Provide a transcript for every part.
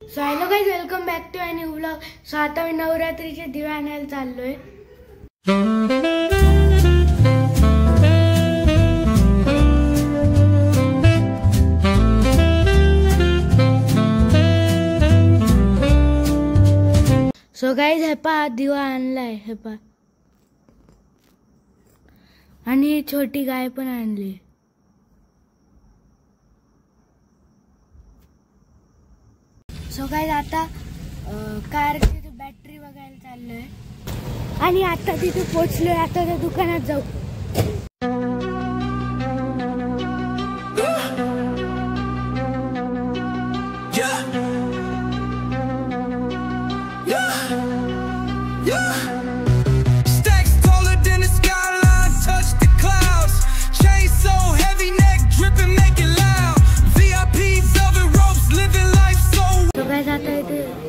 So hello guys, welcome back to my new vlog. So आता मी नवरात्रीचे दिवे आणायला चाललोय। सो गाइस हे पहा, दिवा आणलाय हे पहा, आणि छोटी गाय पण आणली। सो गाइस आता कारची बॅटरी बघायला चाललोय आणि आता तिथे पोहोचलोय। आता त्या दुकानात जाऊ।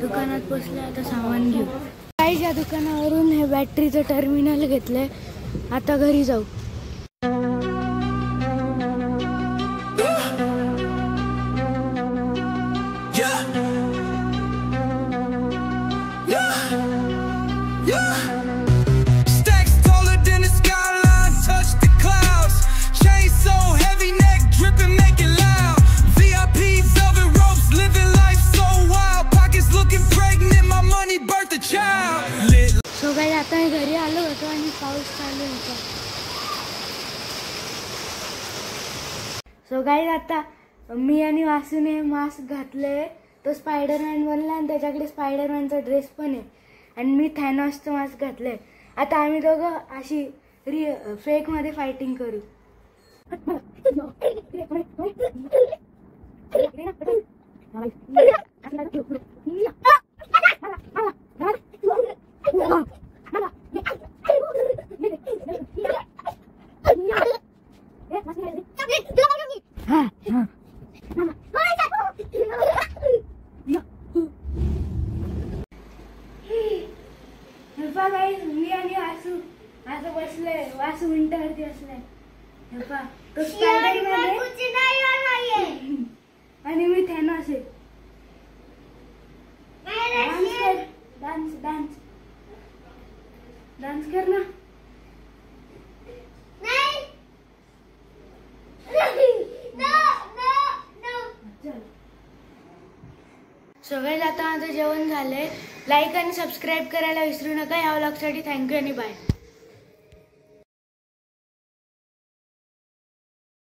दुकानात पोहोचले, आता सामान घेऊ। गाइस या दुकानावरून हे बॅटरीचं टर्मिनल घेतलंय। आता घरी जाऊ। सो गाइस आता मी घरी आलो होतो आणि पाऊस चालू होता। सो गाइस आता मी आणि वासूने मास्क घातले। तो स्पायडरमॅन बनला आणि त्याच्याकडे स्पायडरमॅनचा ड्रेस पण आहे आणि मी थॅनॉसचा मास्क घातले। आता आम्ही दोघं अशी फेक मध्ये फायटिंग करू। मी आणि वासू आता बसले। वासू उंटावरती बसलाय। तो स्पायडरमॅन आहे आणि मी थॅनॉस आहे। डान्स डान्स डान्स कर ना। सो गाइस आता माझं जेवण झालंय। लाईक आणि सबस्क्राईब करायला विसरू नका। या व्लॉगसाठी थँक्यू आणि बाय।